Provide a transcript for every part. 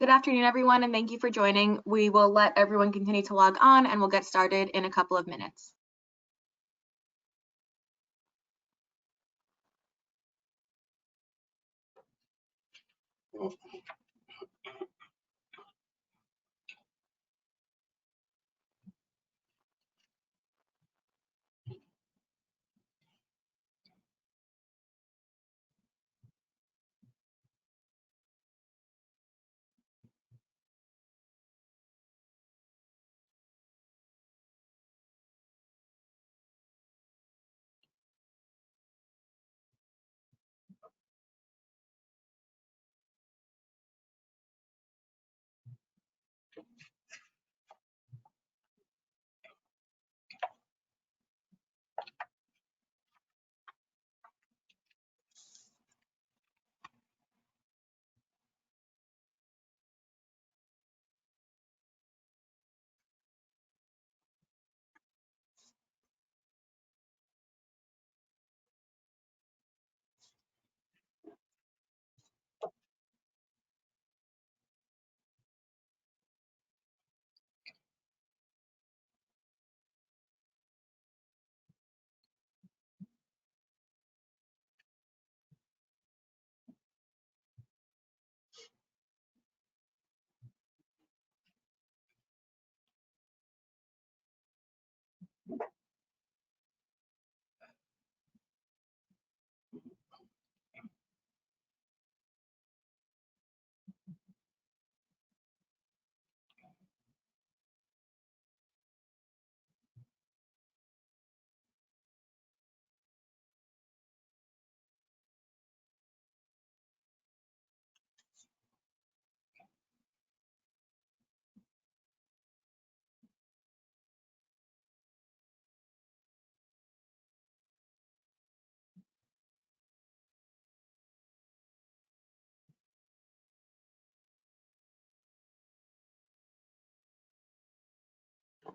Good afternoon, everyone, and thank you for joining. We will let everyone continue to log on and we'll get started in a couple of minutes.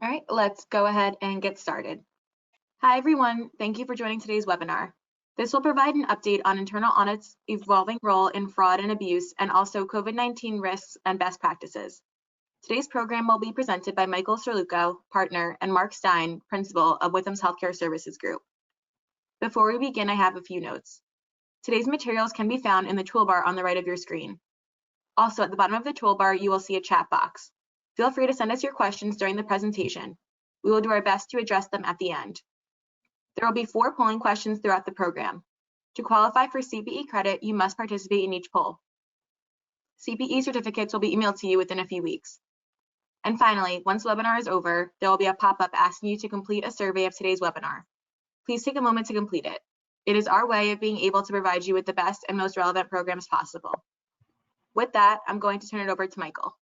All right, let's go ahead and get started. Hi, everyone. Thank you for joining today's webinar. This will provide an update on internal audit's evolving role in fraud and abuse, and also COVID-19 risks and best practices. Today's program will be presented by Michael Serluco, partner, and Marc Stein, principal of Withum's Healthcare Services Group. Before we begin, I have a few notes. Today's materials can be found in the toolbar on the right of your screen. Also, at the bottom of the toolbar, you will see a chat box. Feel free to send us your questions during the presentation. We will do our best to address them at the end. There will be 4 polling questions throughout the program. To qualify for CPE credit, you must participate in each poll. CPE certificates will be emailed to you within a few weeks. And finally, once the webinar is over, there will be a pop-up asking you to complete a survey of today's webinar. Please take a moment to complete it. It is our way of being able to provide you with the best and most relevant programs possible. With that, I'm going to turn it over to Michael.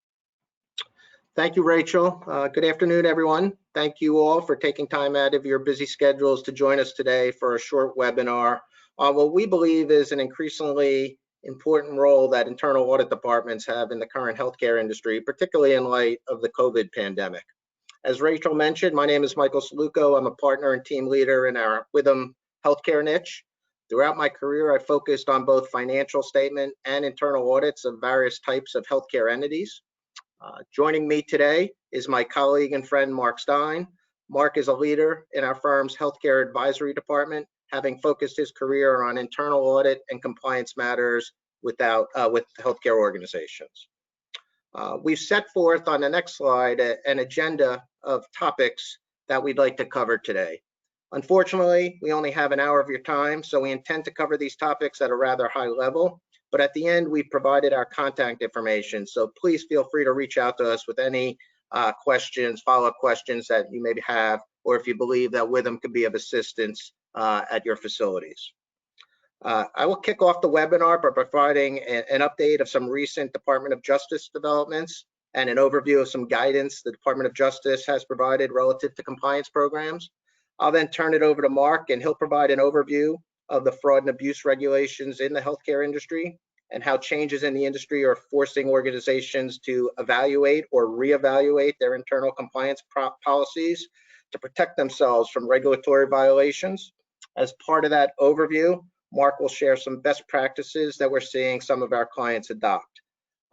Thank you, Rachel. Good afternoon, everyone. Thank you all for taking time out of your busy schedules to join us today for a short webinar on what we believe is an increasingly important role that internal audit departments have in the current healthcare industry, particularly in light of the COVID pandemic. As Rachel mentioned, my name is Michael Serluco. I'm a partner and team leader in our Withum healthcare niche. Throughout my career, I focused on both financial statement and internal audits of various types of healthcare entities. Joining me today is my colleague and friend, Marc Stein. Marc is a leader in our firm's healthcare advisory department, having focused his career on internal audit and compliance matters with healthcare organizations. We've set forth on the next slide an agenda of topics that we'd like to cover today. Unfortunately, we only have an hour of your time, so we intend to cover these topics at a rather high level. But at the end, we provided our contact information, so please feel free to reach out to us with any questions, follow-up questions that you maybe have, or if you believe that Withum could be of assistance at your facilities. I will kick off the webinar by providing an update of some recent Department of Justice developments and an overview of some guidance the Department of Justice has provided relative to compliance programs. I'll then turn it over to Marc, and he'll provide an overview of the fraud and abuse regulations in the healthcare industry and how changes in the industry are forcing organizations to evaluate or reevaluate their internal compliance policies to protect themselves from regulatory violations. As part of that overview, Marc will share some best practices that we're seeing some of our clients adopt.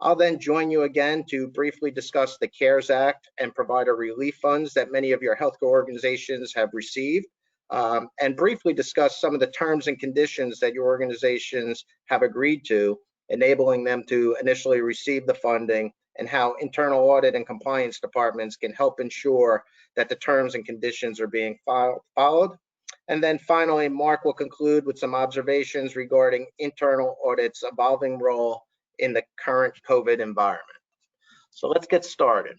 I'll then join you again to briefly discuss the CARES Act and provider relief funds that many of your healthcare organizations have received, and briefly discuss some of the terms and conditions that your organizations have agreed to, enabling them to initially receive the funding, and how internal audit and compliance departments can help ensure that the terms and conditions are being followed. And then finally, Marc will conclude with some observations regarding internal audit's evolving role in the current COVID environment. So let's get started.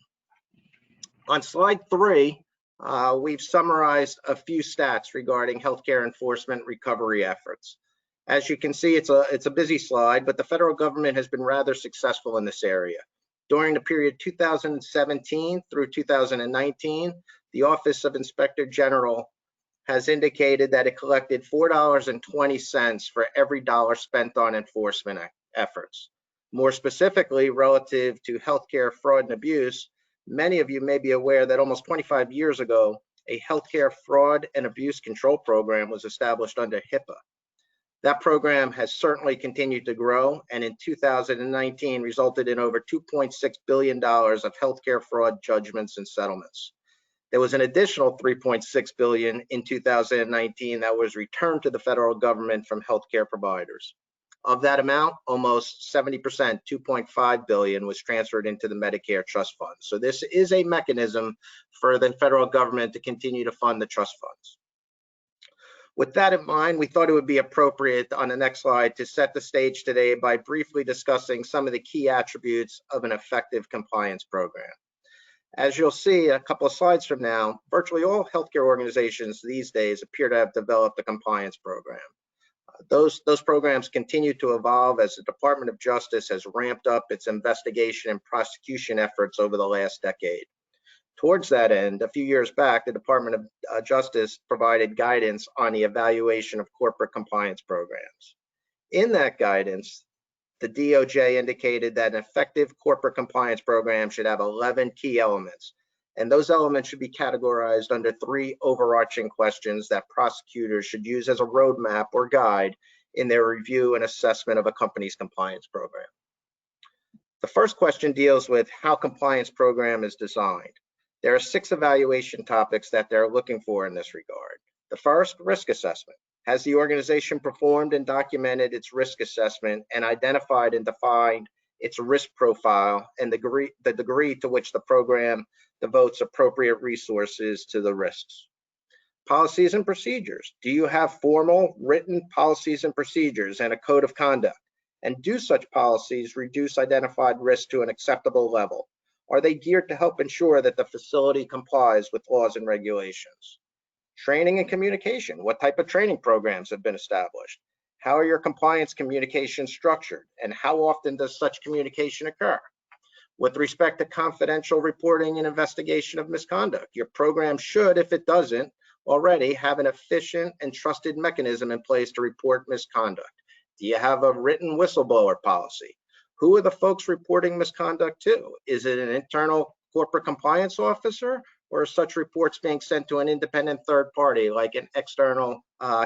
On slide 3, we've summarized a few stats regarding healthcare enforcement recovery efforts. As you can see, it's a busy slide, but the federal government has been rather successful in this area. During the period 2017 through 2019, the Office of Inspector General has indicated that it collected $4.20 for every dollar spent on enforcement efforts. More specifically, relative to healthcare fraud and abuse, many of you may be aware that almost 25 years ago, a healthcare fraud and abuse control program was established under HIPAA. That program has certainly continued to grow, and in 2019 resulted in over $2.6 billion of healthcare fraud judgments and settlements. There was an additional $3.6 billion in 2019 that was returned to the federal government from healthcare providers. Of that amount, almost 70%, $2.5 billion, was transferred into the Medicare Trust Fund. So this is a mechanism for the federal government to continue to fund the trust funds. With that in mind, we thought it would be appropriate on the next slide to set the stage today by briefly discussing some of the key attributes of an effective compliance program. As you'll see a couple of slides from now, virtually all healthcare organizations these days appear to have developed a compliance program. Those programs continue to evolve as the Department of Justice has ramped up its investigation and prosecution efforts over the last decade. Towards that end, a few years back, the Department of Justice provided guidance on the evaluation of corporate compliance programs. In that guidance, the DOJ indicated that an effective corporate compliance program should have 11 key elements, and those elements should be categorized under 3 overarching questions that prosecutors should use as a roadmap or guide in their review and assessment of a company's compliance program. The first question deals with how compliance program is designed. There are 6 evaluation topics that they're looking for in this regard. The first, risk assessment. Has the organization performed and documented its risk assessment and identified and defined its risk profile and the degree to which the program devotes appropriate resources to the risks? Policies and procedures. Do you have formal written policies and procedures and a code of conduct? And do such policies reduce identified risk to an acceptable level? Are they geared to help ensure that the facility complies with laws and regulations? Training and communication. What type of training programs have been established? How are your compliance communications structured? And how often does such communication occur? With respect to confidential reporting and investigation of misconduct, your program should, if it doesn't already, have an efficient and trusted mechanism in place to report misconduct. Do you have a written whistleblower policy? Who are the folks reporting misconduct to? Is it an internal corporate compliance officer, or are such reports being sent to an independent third party like an external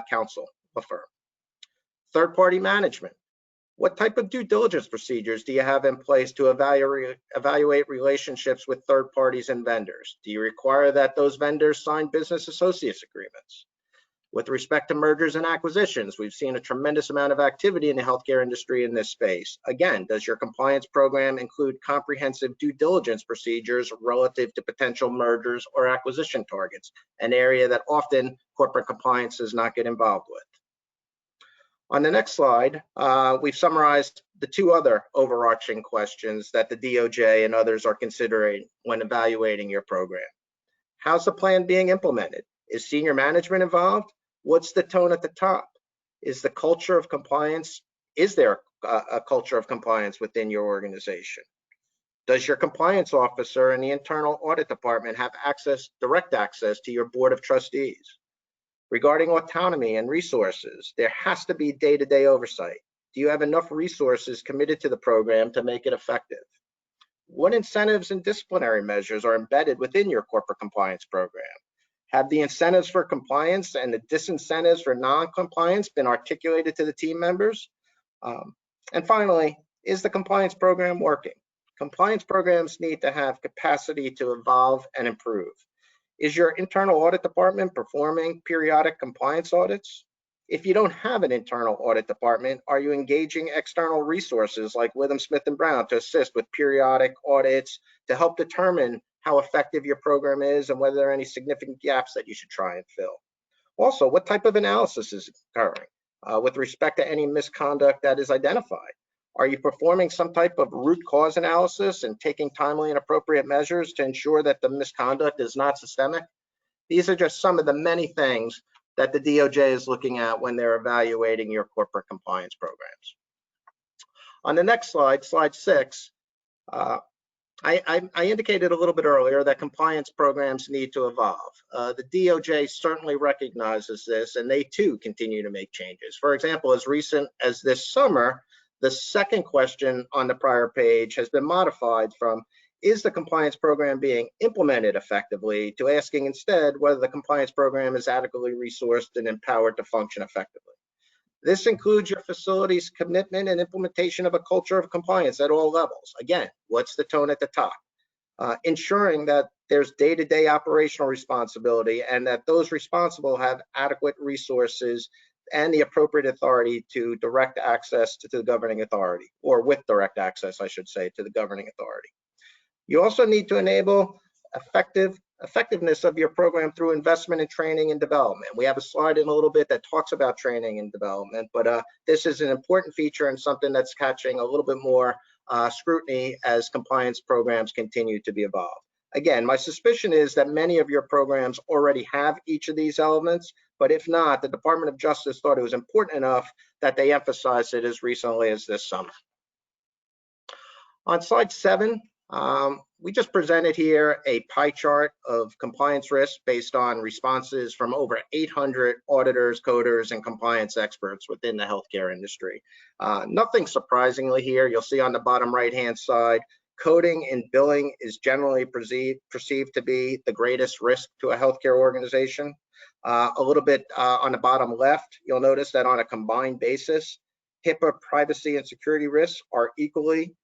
counsel, a firm? Third-party management. What type of due diligence procedures do you have in place to evaluate relationships with third parties and vendors? Do you require that those vendors sign business associates agreements? With respect to mergers and acquisitions, we've seen a tremendous amount of activity in the healthcare industry in this space. Again, does your compliance program include comprehensive due diligence procedures relative to potential mergers or acquisition targets, an area that often corporate compliance does not get involved with? On the next slide, we've summarized the 2 other overarching questions that the DOJ and others are considering when evaluating your program. How's the plan being implemented? Is senior management involved? What's the tone at the top? Is the culture of compliance, is there a culture of compliance within your organization? Does your compliance officer and the internal audit department have direct access to your board of trustees? Regarding autonomy and resources, there has to be day-to-day oversight. Do you have enough resources committed to the program to make it effective? What incentives and disciplinary measures are embedded within your corporate compliance program? Have the incentives for compliance and the disincentives for non-compliance been articulated to the team members? And finally, Is the compliance program working? Compliance programs need to have capacity to evolve and improve. Is your internal audit department performing periodic compliance audits? If you don't have an internal audit department, are you engaging external resources like Withum, Smith & Brown to assist with periodic audits to help determine how effective your program is and whether there are any significant gaps that you should try and fill? Also, what type of analysis is occurring with respect to any misconduct that is identified? Are you performing some type of root cause analysis and taking timely and appropriate measures to ensure that the misconduct is not systemic? These are just some of the many things that the DOJ is looking at when they're evaluating your corporate compliance programs. On the next slide, slide 6, I indicated a little bit earlier that compliance programs need to evolve. The DOJ certainly recognizes this, and they too continue to make changes. For example, as recent as this summer, the second question on the prior page has been modified from, is the compliance program being implemented effectively, to asking instead whether the compliance program is adequately resourced and empowered to function effectively. This includes your facility's commitment and implementation of a culture of compliance at all levels. Again, what's the tone at the top? Ensuring that there's day-to-day operational responsibility and that those responsible have adequate resources and the appropriate authority to direct access to the governing authority, or with direct access, I should say, to the governing authority. You also need to enable effectiveness of your program through investment in training and development. We have a slide in a little bit that talks about training and development, but this is an important feature and something that's catching a little bit more scrutiny as compliance programs continue to be evolved. Again, my suspicion is that many of your programs already have each of these elements, but if not, the Department of Justice thought it was important enough that they emphasized it as recently as this summer. On slide 7, we just presented here a pie chart of compliance risks based on responses from over 800 auditors, coders, and compliance experts within the healthcare industry. Nothing surprisingly here. You'll see on the bottom right-hand side, coding and billing is generally perceived to be the greatest risk to a healthcare organization. A little bit on the bottom left, you'll notice that on a combined basis, HIPAA privacy and security risks are equally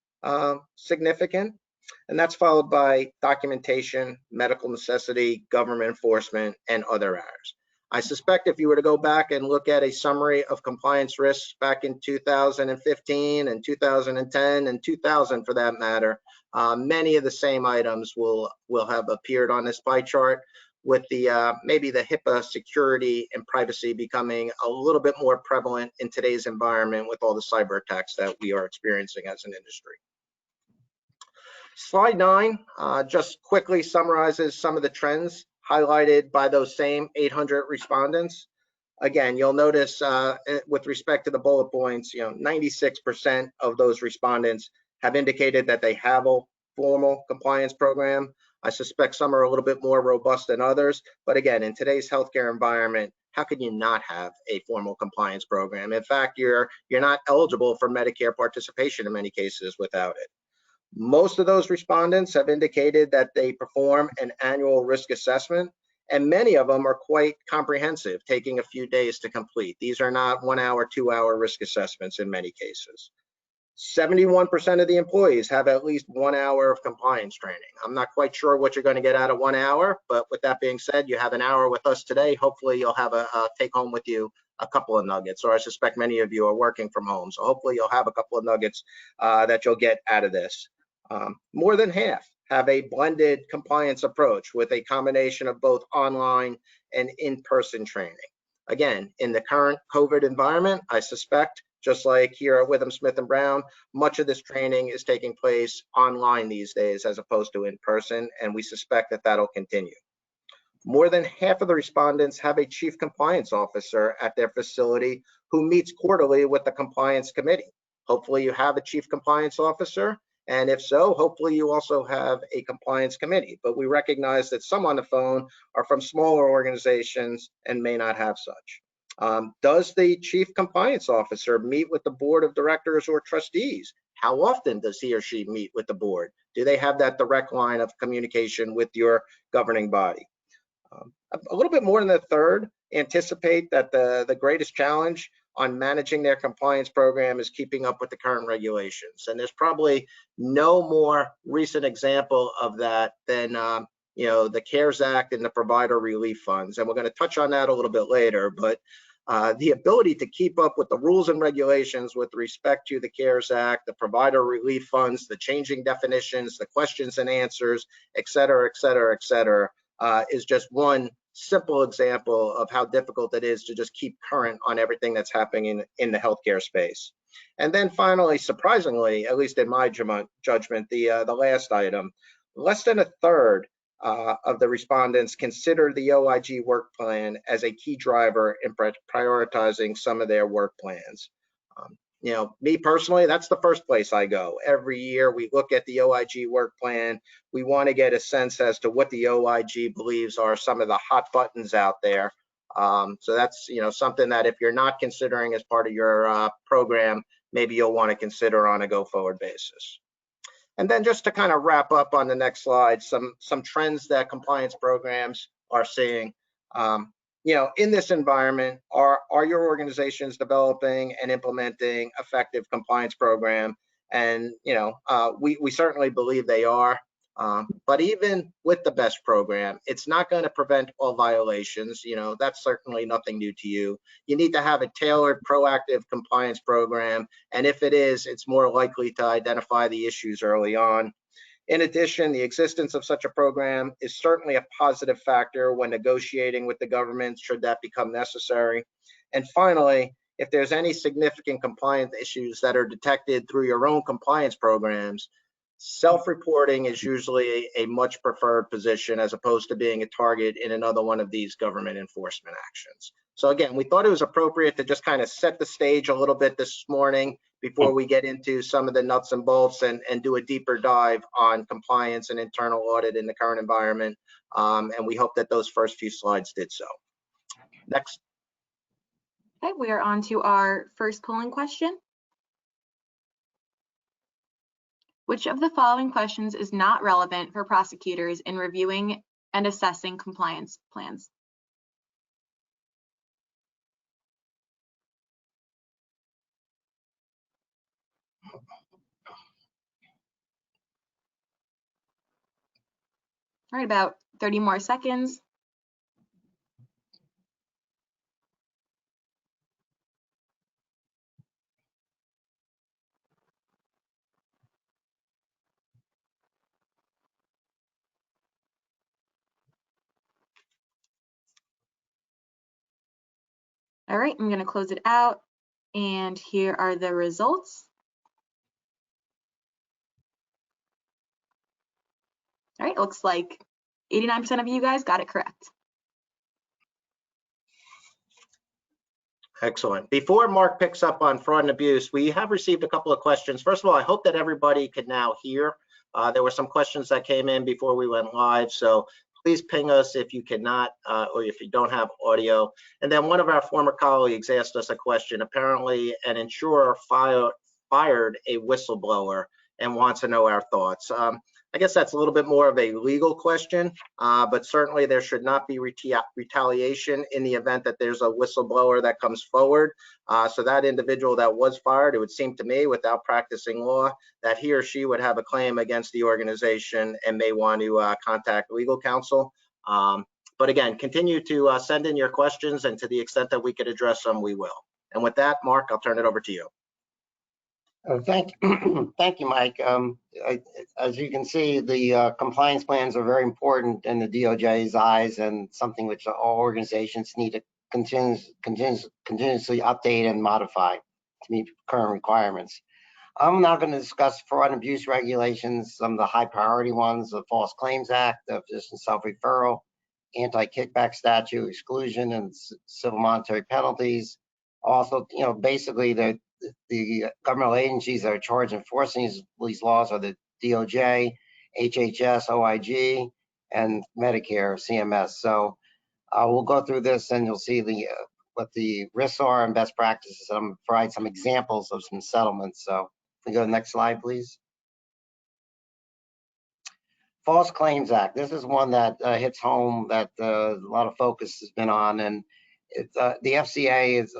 significant. And that's followed by documentation, medical necessity, government enforcement, and other errors. I suspect if you were to go back and look at a summary of compliance risks back in 2015 and 2010 and 2000 for that matter, many of the same items will have appeared on this pie chart, with the maybe the HIPAA security and privacy becoming a little bit more prevalent in today's environment with all the cyber attacks that we are experiencing as an industry. Slide 9 just quickly summarizes some of the trends highlighted by those same 800 respondents. Again, you'll notice with respect to the bullet points, 96% of those respondents have indicated that they have a formal compliance program. I suspect some are a little bit more robust than others, but again, in today's healthcare environment, how can you not have a formal compliance program? In fact, you're not eligible for Medicare participation in many cases without it. Most of those respondents have indicated that they perform an annual risk assessment, and many of them are quite comprehensive, taking a few days to complete. These are not 1 hour, 2 hour risk assessments in many cases. 71% of the employees have at least 1 hour of compliance training. I'm not quite sure what you're going to get out of 1 hour, but with that being said, you have an hour with us today. Hopefully you'll have a take home with you a couple of nuggets, or I suspect many of you are working from home. So hopefully you'll have a couple of nuggets that you'll get out of this. More than half have a blended compliance approach with a combination of both online and in-person training. Again, in the current COVID environment, I suspect, just like here at Withum, Smith & Brown, much of this training is taking place online these days as opposed to in person, and we suspect that that'll continue. More than half of the respondents have a chief compliance officer at their facility who meets quarterly with the compliance committee. Hopefully you have a chief compliance officer, and if so, hopefully you also have a compliance committee. But we recognize that some on the phone are from smaller organizations and may not have such. Does the chief compliance officer meet with the board of directors or trustees? How often does he or she meet with the board? Do they have that direct line of communication with your governing body? A little bit more than a third anticipate that the greatest challenge on managing their compliance program is keeping up with the current regulations. And there's probably no more recent example of that than the CARES Act and the provider relief funds. And we're going to touch on that a little bit later, but the ability to keep up with the rules and regulations with respect to the CARES Act, the provider relief funds, the changing definitions, the questions and answers, et cetera, et cetera, et cetera, is just one simple example of how difficult it is to just keep current on everything that's happening in the healthcare space. And then finally, surprisingly, at least in my judgment, the last item, less than a third of the respondents consider the OIG work plan as a key driver in prioritizing some of their work plans. Me personally, that's the first place I go. Every year we look at the OIG work plan. We want to get a sense as to what the OIG believes are some of the hot buttons out there. So that's something that if you're not considering as part of your program, maybe you'll want to consider on a go-forward basis. And then just to kind of wrap up on the next slide, some trends that compliance programs are seeing. In this environment, are your organizations developing and implementing effective compliance program? And we certainly believe they are. But even with the best program, it's not going to prevent all violations. That's certainly nothing new to you. You need to have a tailored, proactive compliance program. And if it is, it's more likely to identify the issues early on. In addition, the existence of such a program is certainly a positive factor when negotiating with the government, should that become necessary. And finally, if there's any significant compliance issues that are detected through your own compliance programs, self-reporting is usually a much preferred position as opposed to being a target in another one of these government enforcement actions. So again, we thought it was appropriate to just kind of set the stage a little bit this morning before we get into some of the nuts and bolts and do a deeper dive on compliance and internal audit in the current environment. And we hope that those first few slides did so. Next. Okay, we are on to our first polling question. Which of the following questions is not relevant for prosecutors in reviewing and assessing compliance plans? All right, about 30 more seconds. All right, I'm going to close it out, and here are the results. All right, looks like 89% of you guys got it correct. Excellent. Before Mark picks up on fraud and abuse, we have received a couple of questions. First of all, I hope that everybody can now hear. There were some questions that came in before we went live, so please ping us if you cannot or if you don't have audio. And then one of our former colleagues asked us a question. Apparently, an insurer fired a whistleblower and wants to know our thoughts. I guess that's a little bit more of a legal question, but certainly there should not be retaliation in the event that there's a whistleblower that comes forward. So that individual that was fired, it would seem to me, without practicing law, that he or she would have a claim against the organization and may want to contact legal counsel. But again, continue to send in your questions, and to the extent that we could address them, we will. And with that, Mark, I'll turn it over to you. Thank you, Mike. As you can see, the compliance plans are very important in the DOJ's eyes, and something which all organizations need to continuously update and modify to meet current requirements. I'm now going to discuss fraud and abuse regulations, some of the high priority ones: the False Claims Act, the Physician Self-Referral, Anti-Kickback Statute, Exclusion, and civil monetary penalties. Also, basically the governmental agencies that are charged enforcing these laws are the DOJ, HHS, OIG, and Medicare, CMS. So we'll go through this, and you'll see what the risks are and best practices. I'm going to provide some examples of some settlements. So if we go to the next slide, please. False Claims Act. This is one that hits home, that a lot of focus has been on, and the FCA is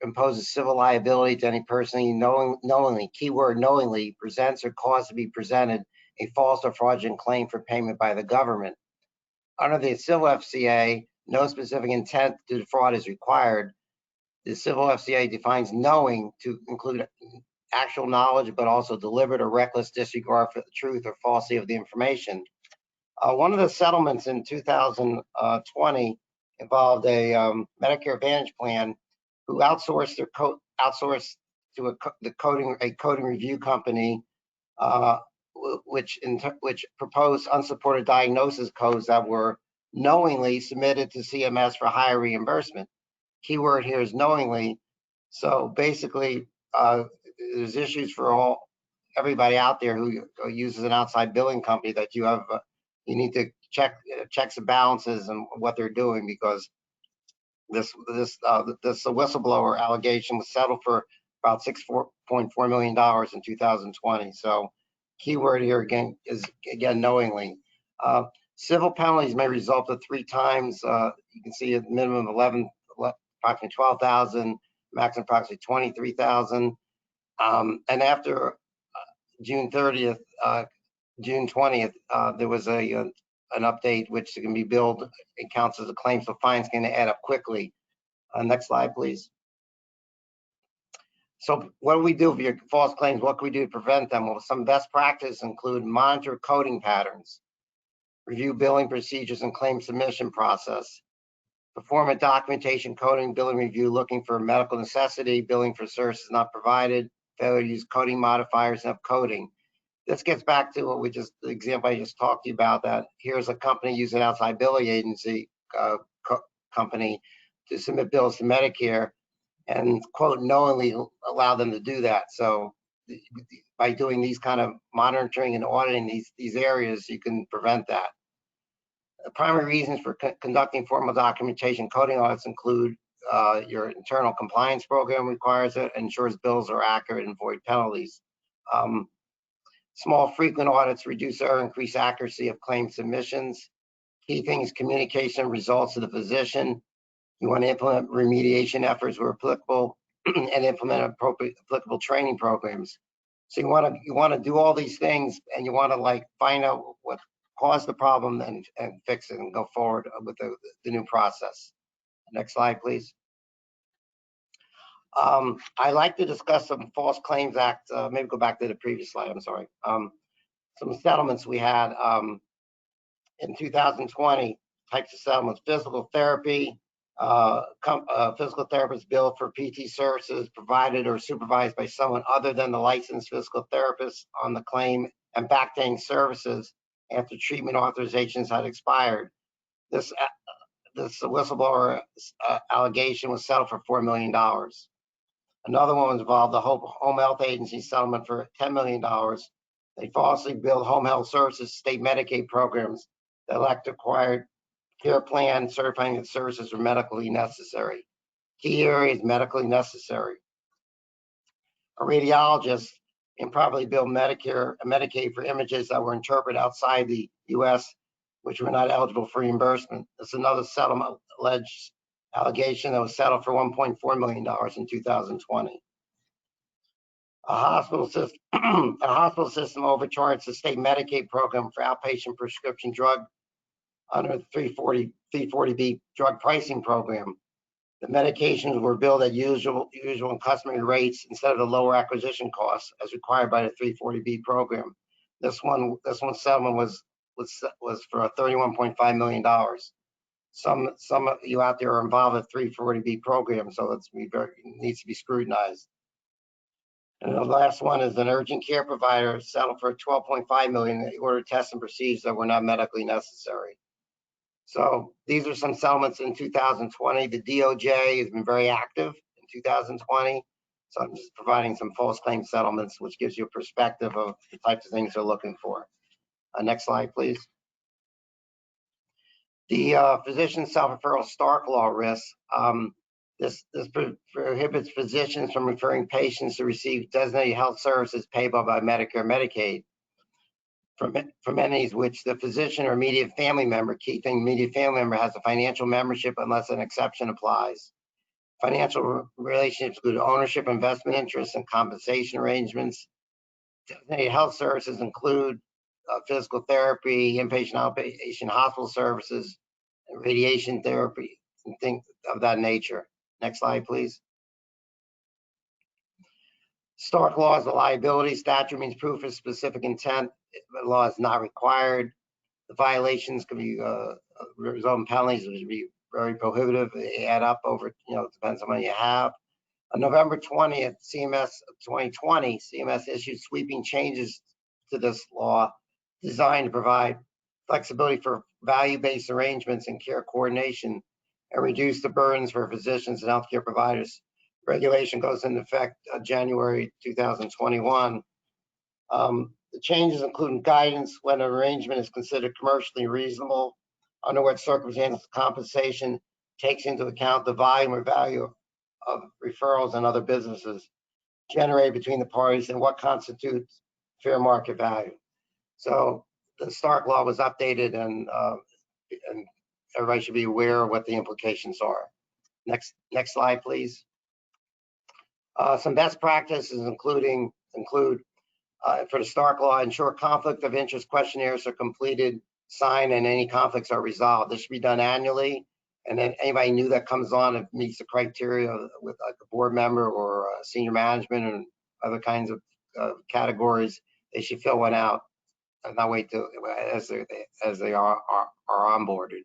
imposes civil liability to any person who knowingly, keyword knowingly, presents or causes to be presented a false or fraudulent claim for payment by the government. Under the civil FCA, no specific intent to defraud is required. The civil FCA defines knowing to include actual knowledge, but also deliberate or reckless disregard for the truth or falsity of the information. One of the settlements in 2020 involved a Medicare Advantage plan who outsourced to a coding review company, which proposed unsupported diagnosis codes that were knowingly submitted to CMS for higher reimbursement. Keyword here is knowingly. So basically, there's issues for everybody out there who uses an outside billing company that you need to check checks and balances and what they're doing, because this whistleblower allegation was settled for about $6.4 million in 2020. So keyword here again is knowingly. Civil penalties may result to 3 times. You can see a minimum of approximately 12,000, maximum approximately 23,000. And after June 20th, there was an update which can be billed and counts as a claim, so fines can add up quickly. Next slide, please. So what do we do for your false claims? What can we do to prevent them? Well, some best practices include monitor coding patterns, review billing procedures and claim submission process, perform a documentation, coding, billing review looking for medical necessity, billing for services not provided, failure to use coding modifiers and coding. This gets back to the example I just talked to you about, that here's a company using an outside billing agency company to submit bills to Medicare and quote knowingly allow them to do that. So by doing these kind of monitoring and auditing these areas, you can prevent that. The primary reasons for conducting formal documentation coding audits include your internal compliance program requires it, ensures bills are accurate and avoid penalties. Small frequent audits reduce or increase accuracy of claim submissions. Key thing is communication results to the physician. You want to implement remediation efforts where applicable and implement appropriate applicable training programs. So you want to do all these things, and you want to find out what caused the problem and fix it and go forward with the new process. Next slide, please. I like to discuss some False Claims Act. Maybe go back to the previous slide. I'm sorry. Some settlements we had in 2020. Types of settlements: physical therapy. Physical therapist billed for PT services provided or supervised by someone other than the licensed physical therapist on the claim, and backdating services after treatment authorizations had expired. This whistleblower allegation was settled for $4 million. Another one involved the home health agency settlement for $10 million. They falsely billed home health services state Medicaid programs that lacked required care plan, certifying that services were medically necessary. Key area is medically necessary. A radiologist improperly billed Medicare and Medicaid for images that were interpreted outside the U.S., which were not eligible for reimbursement. That's another settlement alleged allegation that was settled for $1.4 million in 2020. A hospital system overcharged the state Medicaid program for outpatient prescription drug under the 340B drug pricing program. The medications were billed at usual and customary rates instead of the lower acquisition costs as required by the 340B program. This one settlement was for $31.5 million. Some of you out there are involved with 340B program, so it needs to be scrutinized. And the last one is an urgent care provider settled for $12.5 million. They ordered tests and procedures that were not medically necessary. So these are some settlements in 2020. The DOJ has been very active in 2020. So I'm just providing some false claim settlements, which gives you a perspective of the types of things they're looking for. Next slide, please. The physician self-referral Stark law risk. This prohibits physicians from referring patients to receive designated health services payable by Medicare and Medicaid from entities which the physician or immediate family member, key thing, immediate family member has a financial membership unless an exception applies. Financial relationships include ownership, investment interests, and compensation arrangements. Designated health services include physical therapy, inpatient, outpatient hospital services, radiation therapy, and things of that nature. Next slide, please. Stark law is a liability. Statute means proof of specific intent. The law is not required. The violations could be result in penalties, which would be very prohibitive. They add up over, depends on what you have. On November 20th, CMS 2020, CMS issued sweeping changes to this law designed to provide flexibility for value-based arrangements and care coordination and reduce the burdens for physicians and healthcare providers. Regulation goes into effect January 2021. The changes include guidance when an arrangement is considered commercially reasonable, under what circumstances compensation takes into account the volume or value of referrals and other businesses generated between the parties and what constitutes fair market value. So the Stark law was updated, and everybody should be aware of what the implications are. Next slide, please. Some best practices include for the Stark law, ensure conflict of interest questionnaires are completed, signed, and any conflicts are resolved. This should be done annually. And then anybody new that comes on and meets the criteria with like a board member or senior management and other kinds of categories, they should fill one out and not wait till as they are onboarded.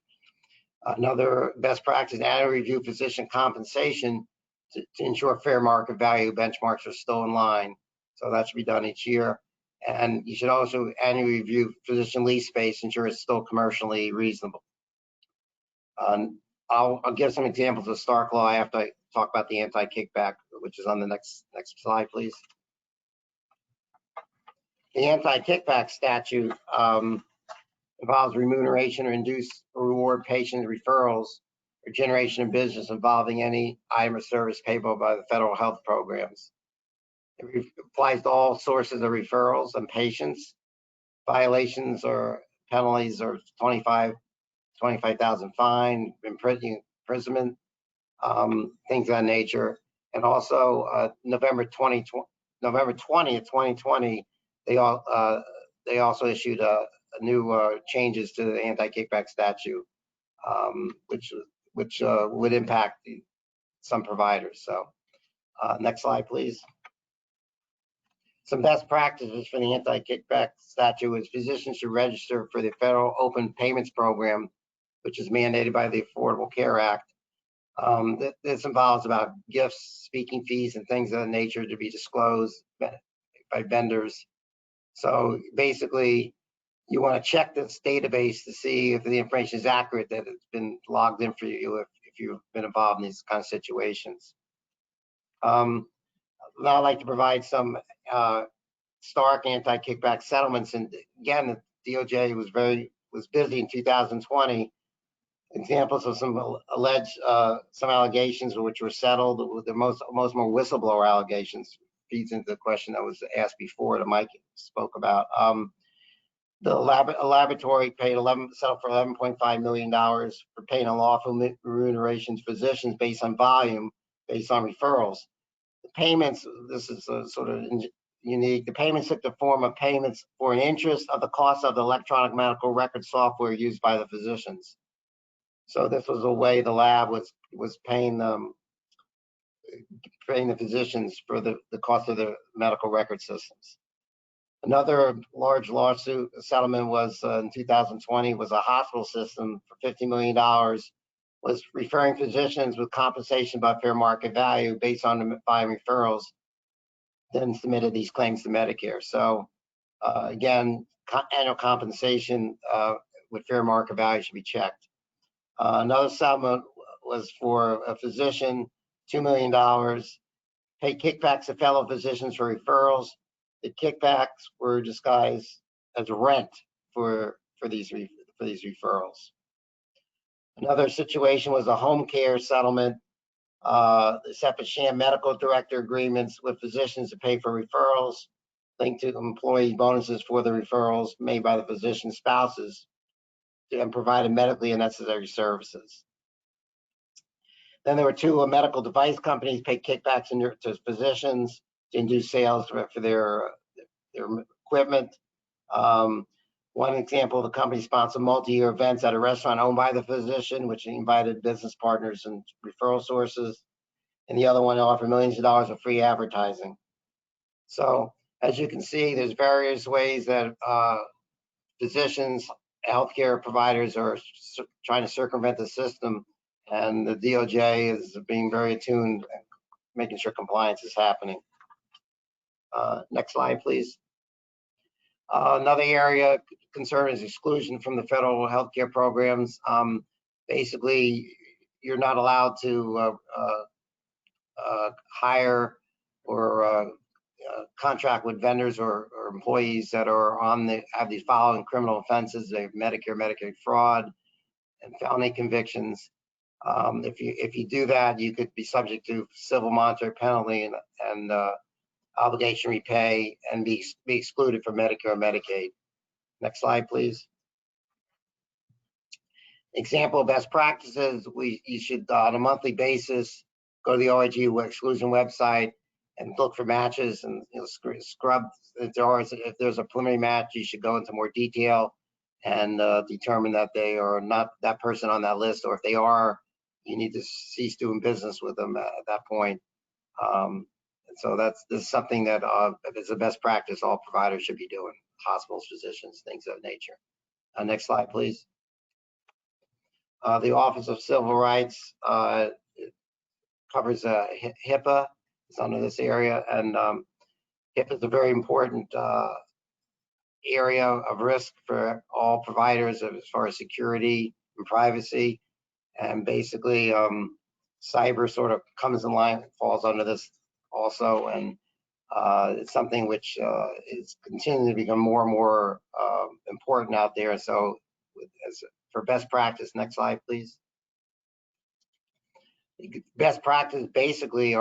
Another best practice: annually review physician compensation to ensure fair market value benchmarks are still in line. So that should be done each year. And you should also annually review physician lease space, ensure it's still commercially reasonable. I'll give some examples of Stark law after I talk about the anti-kickback, which is on the next slide, please. The anti-kickback statute involves remuneration or induce or reward patient referrals or generation of business involving any item or service payable by the federal health programs. It applies to all sources of referrals and patients. Violations or penalties are $25,000 fine, imprisonment, things of that nature. And also November 20th, 2020, they also issued a new changes to the anti-kickback statute, which would impact some providers. So next slide, please. Some best practices for the anti-kickback statute is physicians should register for the federal open payments program, which is mandated by the Affordable Care Act. This involves about gifts, speaking fees, and things of that nature to be disclosed by vendors. So basically, you want to check this database to see if the information is accurate, that it's been logged in for you if you've been involved in these kind of situations. Now I'd like to provide some Stark anti-kickback settlements. And again, the DOJ was busy in 2020. Examples of some alleged some allegations which were settled. The most more whistleblower allegations feeds into the question that was asked before that Mike spoke about. The laboratory settled for $11.5 million for paying unlawful remunerations to physicians based on volume, based on referrals. The payments, this is sort of unique. The payments took the form of payments for an interest of the cost of the electronic medical record software used by the physicians. So this was a way the lab was paying the physicians for the cost of the medical record systems. Another large lawsuit settlement was in 2020 was a hospital system for $50 million was referring physicians with compensation by fair market value based on by referrals, then submitted these claims to Medicare. So again, annual compensation with fair market value should be checked. Another settlement was for a physician, $2 million, pay kickbacks to fellow physicians for referrals. The kickbacks were disguised as rent for these referrals. Another situation was a home care settlement, set for sham medical director agreements with physicians to pay for referrals, linked to employee bonuses for the referrals made by the physician's spouses and provided medically unnecessary services. Then there were two medical device companies paid kickbacks to physicians to induce sales for their equipment. One example, the company sponsored multi-year events at a restaurant owned by the physician, which invited business partners and referral sources. And the other one offered millions of dollars of free advertising. So as you can see, there's various ways that physicians, healthcare providers are trying to circumvent the system, and the DOJ is being very attuned, making sure compliance is happening. Next slide, please. Another area concern is exclusion from the federal healthcare programs. Basically, you're not allowed to hire or contract with vendors or employees that are have these following criminal offenses: they have Medicare, Medicaid fraud, and felony convictions. If you do that, you could be subject to civil monetary penalty and obligation repay and be excluded from Medicare or Medicaid. Next slide, please. Example of best practices: you should on a monthly basis go to the OIG exclusion website and look for matches, and scrub if there's a preliminary match. You should go into more detail and determine that they are not that person on that list, or if they are, you need to cease doing business with them at that point. So this is something that is a best practice all providers should be doing: hospitals, physicians, things of that nature. Next slide, please. The Office of Civil Rights covers HIPAA. It's under this area, and HIPAA is a very important area of risk for all providers as far as security and privacy. And basically, cyber sort of comes in line, falls under this also, and it's something which is continuing to become more and more important out there. So, for best practice, next slide, please. Best practice basically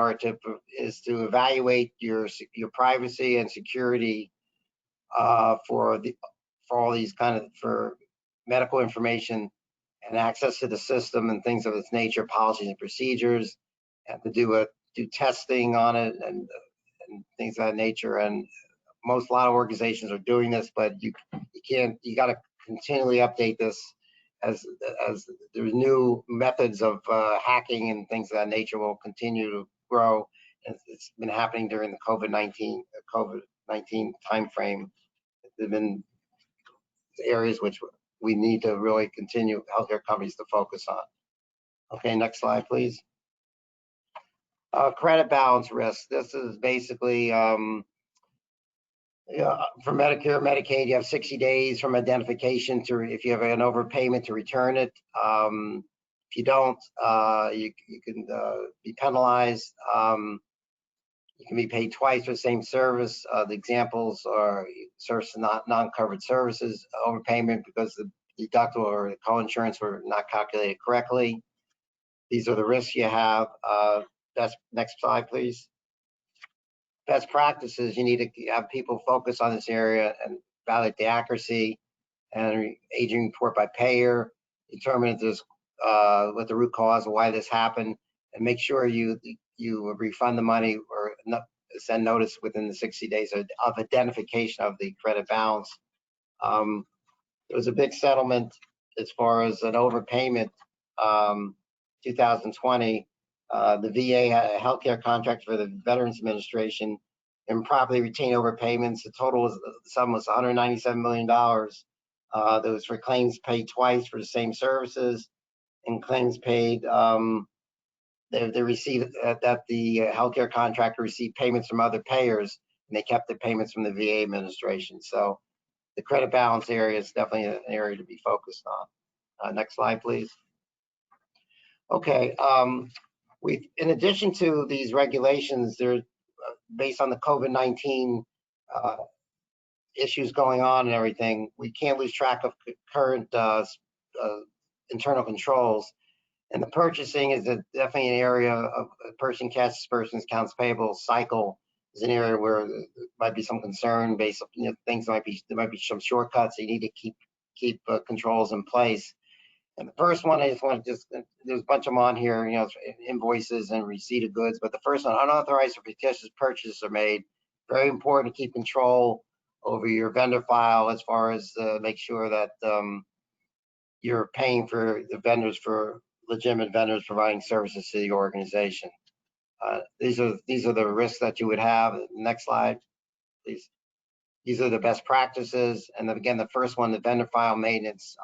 is to evaluate your privacy and security for all these for medical information and access to the system and things of this nature, policies and procedures, and to do testing on it and things of that nature. And a lot of organizations are doing this, but you got to continually update this as there's new methods of hacking and things of that nature will continue to grow. And it's been happening during the COVID-19 timeframe. There've been areas which we need to really continue healthcare companies to focus on. Okay, next slide, please. Credit balance risk. This is basically for Medicare, Medicaid, you have 60 days from identification to, if you have an overpayment, to return it. If you don't, you can be penalized. You can be paid twice for the same service. The examples are service non-covered services, overpayment because the deductible or the co-insurance were not calculated correctly. These are the risks you have. Next slide, please. Best practices: you need to have people focus on this area and validate the accuracy and aging report by payer, determine if there's what the root cause of why this happened, and make sure you refund the money or send notice within the 60 days of identification of the credit balance. There was a big settlement as far as an overpayment. 2020. The VA had a healthcare contract for the Veterans Administration, improperly retained overpayments. The total sum was $197 million. That was for claims paid twice for the same services, and claims paid they received that the healthcare contractor received payments from other payers, and they kept the payments from the VA administration. So the credit balance area is definitely an area to be focused on. Next slide, please. Okay. In addition to these regulations, they're based on the COVID-19 issues going on and everything. We can't lose track of current internal controls. And the purchasing is definitely an area of person cash disbursements, accounts payable cycle is an area where there might be some concern based on things. There might be some shortcuts. So you need to keep controls in place. And the first one, I just want to there's a bunch of them on here, you know, invoices and receipt of goods. But the first one, unauthorized or fictitious purchases are made. Very important to keep control over your vendor file as far as make sure that you're paying for the vendors, for legitimate vendors providing services to the organization. These are the risks that you would have. Next slide, please. These are the best practices. And then again, the first one, the vendor file maintenance.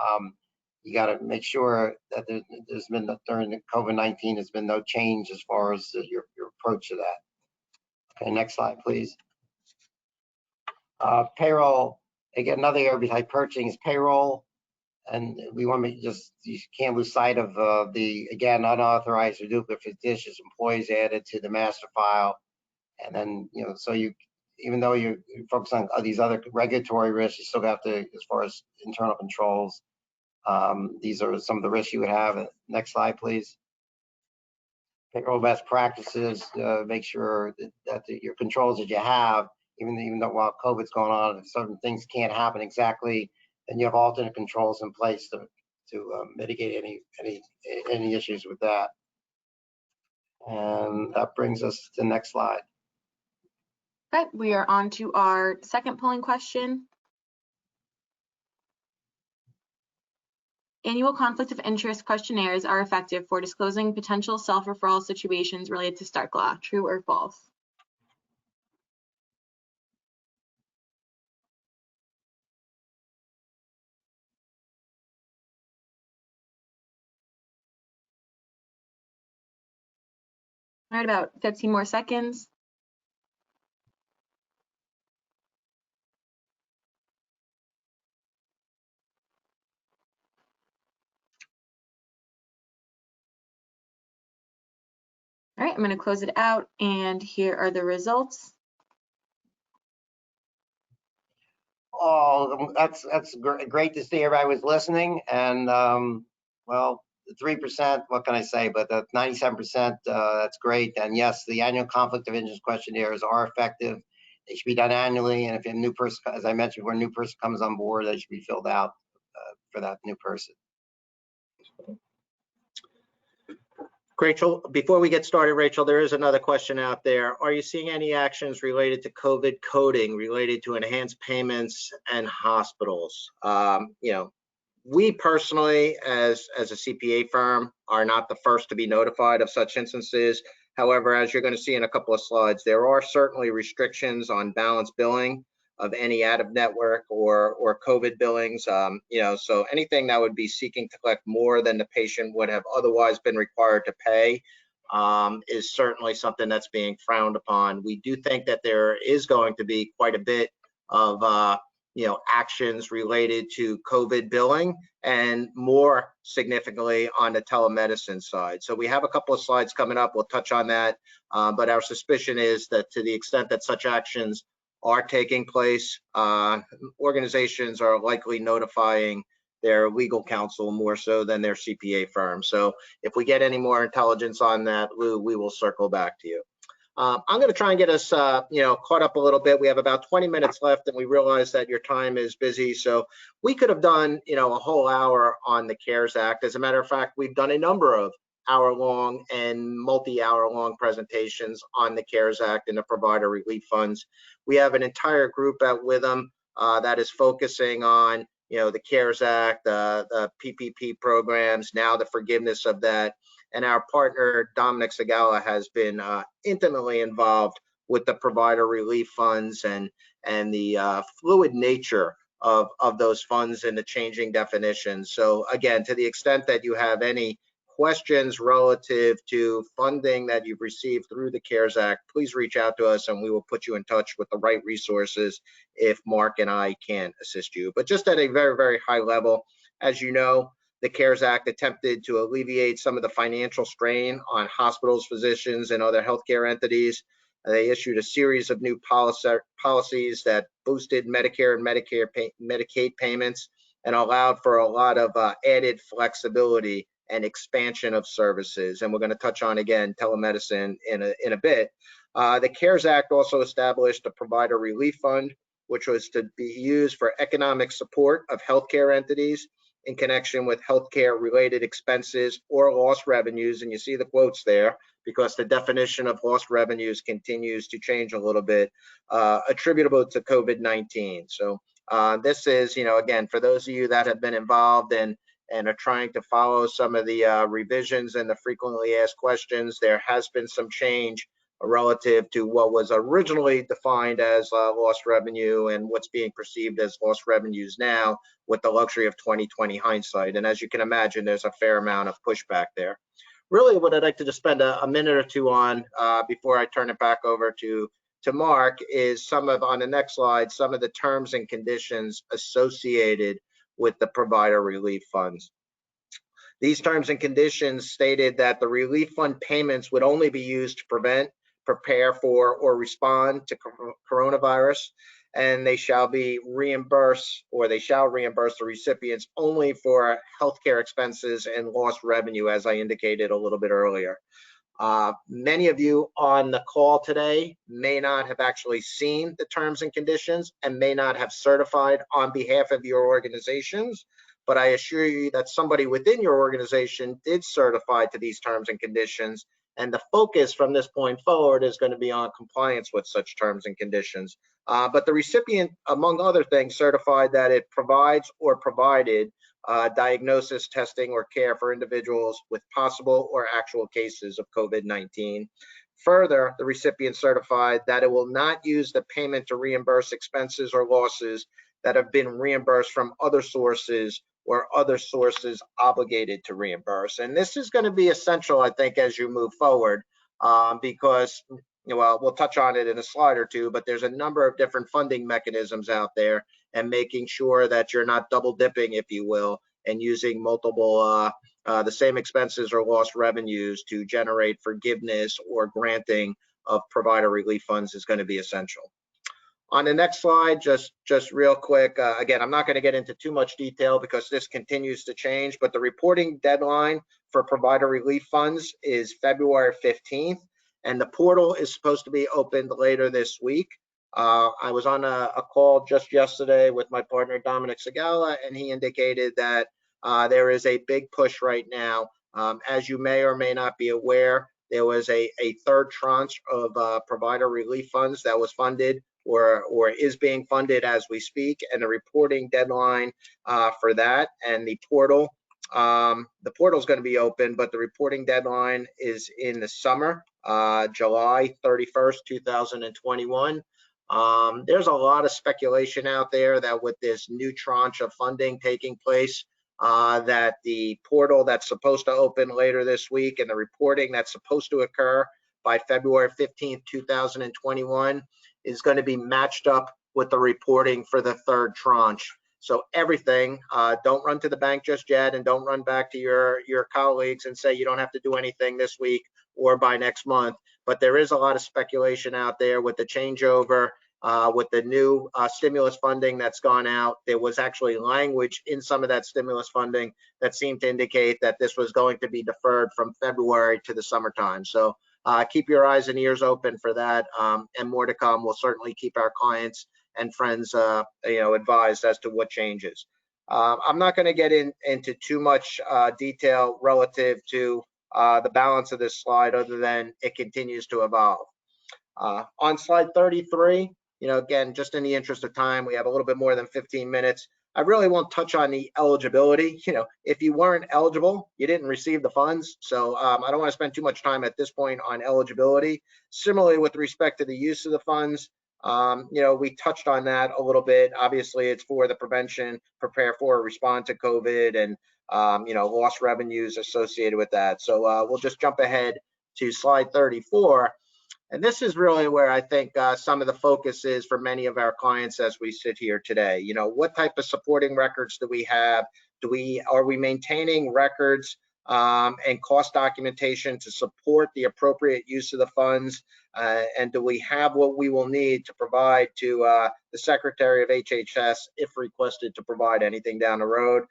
You got to make sure that there's been, during the COVID-19, there's been no change as far as your approach to that. Okay, next slide, please. Payroll, again, another area behind purchasing is payroll. And we want to you can't lose sight of the, again, unauthorized or duplicate fictitious employees added to the master file. And then, you know, so even though you focus on these other regulatory risks, you still have to, as far as internal controls, these are some of the risks you would have. Next slide, please. Payroll best practices, make sure that your controls that you have, even though while COVID's going on, if certain things can't happen exactly, then you have alternate controls in place to mitigate any issues with that. And that brings us to the next slide. Okay, we are on to our second polling question. Annual conflict of interest questionnaires are effective for disclosing potential self-referral situations related to Stark Law. True or false? All right, about 15 more seconds. All right, I'm going to close it out, and here are the results. Oh, that's great to see everybody was listening. And well, 3%, what can I say? But the 97%, that's great. And yes, the annual conflict of interest questionnaires are effective. They should be done annually. And if a new person, as I mentioned, when a new person comes on board, they should be filled out for that new person. Rachel, before we get started, Rachel, there is another question out there. Are you seeing any actions related to COVID coding related to enhanced payments and hospitals? You know, we personally, as a CPA firm, are not the first to be notified of such instances. However, as you're going to see in a couple of slides, there are certainly restrictions on balance billing of any out-of-network or COVID billings. You know, so anything that would be seeking to collect more than the patient would have otherwise been required to pay is certainly something that's being frowned upon. We do think that there is going to be quite a bit of you know, actions related to COVID billing, and more significantly on the telemedicine side. So we have a couple of slides coming up. We'll touch on that, but our suspicion is that to the extent that such actions are taking place, organizations are likely notifying their legal counsel more so than their CPA firm. So if we get any more intelligence on that, Lou, we will circle back to you. I'm going to try and get us, you know, caught up a little bit. We have about 20 minutes left, and we realize that your time is busy. So we could have done, you know, a whole hour on the CARES Act. As a matter of fact, we've done a number of hour-long and multi-hour-long presentations on the CARES Act and the provider relief funds. We have an entire group at Withum that is focusing on, you know, the CARES Act, the PPP programs, now the forgiveness of that. And our partner, Dominic Segala, has been intimately involved with the provider relief funds and the fluid nature of those funds and the changing definitions. So again, to the extent that you have any questions relative to funding that you've received through the CARES Act, please reach out to us and we will put you in touch with the right resources if Mark and I can assist you. But just at a very, very high level, as you know, the CARES Act attempted to alleviate some of the financial strain on hospitals, physicians, and other healthcare entities. They issued a series of new policies that boosted Medicare and Medicaid payments and allowed for a lot of added flexibility and expansion of services. And we're going to touch on, again, telemedicine in a bit. The CARES Act also established a provider relief fund, which was to be used for economic support of healthcare entities in connection with healthcare related expenses or lost revenues. And you see the quotes there because the definition of lost revenues continues to change a little bit, attributable to COVID-19. So this is, again, for those of you that have been involved and are trying to follow some of the revisions and the frequently asked questions, there has been some change relative to what was originally defined as lost revenue and what's being perceived as lost revenues now, with the luxury of 2020 hindsight. And as you can imagine, there's a fair amount of pushback there. Really, what I'd like to just spend a minute or two on before I turn it back over to Mark is on the next slide, some of the terms and conditions associated with the provider relief funds. These terms and conditions stated that the relief fund payments would only be used to prevent, prepare for, or respond to coronavirus, and they shall reimburse the recipients only for healthcare expenses and lost revenue, as I indicated a little bit earlier. Many of you on the call today may not have actually seen the terms and conditions and may not have certified on behalf of your organizations, but I assure you that somebody within your organization did certify to these terms and conditions, and the focus from this point forward is going to be on compliance with such terms and conditions. But the recipient, among other things, certified that it provides or provided diagnosis, testing, or care for individuals with possible or actual cases of COVID-19. Further, the recipient certified that it will not use the payment to reimburse expenses or losses that have been reimbursed from other sources or other sources obligated to reimburse. And this is going to be essential, I think, as you move forward, because, well, we'll touch on it in a slide or two, but there's a number of different funding mechanisms out there, and making sure that you're not double dipping, if you will, and using multiple, the same expenses or lost revenues to generate forgiveness or granting of provider relief funds is going to be essential. On the next slide, just real quick, again, I'm not going to get into too much detail because this continues to change, but the reporting deadline for provider relief funds is February 15th, and the portal is supposed to be opened later this week. I was on a call just yesterday with my partner, Dominic Segala, and he indicated that there is a big push right now. As you may or may not be aware, there was a third tranche of provider relief funds that was funded or is being funded as we speak, and the reporting deadline for that and the portal is going to be open, but the reporting deadline is in the summer, July 31st, 2021. There's a lot of speculation out there that with this new tranche of funding taking place, that the portal that's supposed to open later this week and the reporting that's supposed to occur by February 15th, 2021 is going to be matched up with the reporting for the third tranche. So everything, don't run to the bank just yet, and don't run back to your colleagues and say you don't have to do anything this week or by next month. But there is a lot of speculation out there with the changeover, with the new stimulus funding that's gone out. There was actually language in some of that stimulus funding that seemed to indicate that this was going to be deferred from February to the summertime. So keep your eyes and ears open for that, and more to come. We'll certainly keep our clients and friends advised as to what changes. I'm not going to get into too much detail relative to the balance of this slide, other than it continues to evolve. On slide 33, again, just in the interest of time, we have a little bit more than 15 minutes. I really won't touch on the eligibility. If you weren't eligible, you didn't receive the funds. So I don't want to spend too much time at this point on eligibility. Similarly, with respect to the use of the funds, we touched on that a little bit. Obviously, it's for the prevention, prepare for, respond to COVID, and lost revenues associated with that. So we'll just jump ahead to slide 34. And this is really where I think some of the focus is for many of our clients as we sit here today. What type of supporting records do we have? Are we maintaining records and cost documentation to support the appropriate use of the funds? And do we have what we will need to provide to the Secretary of HHS if requested to provide anything down the road?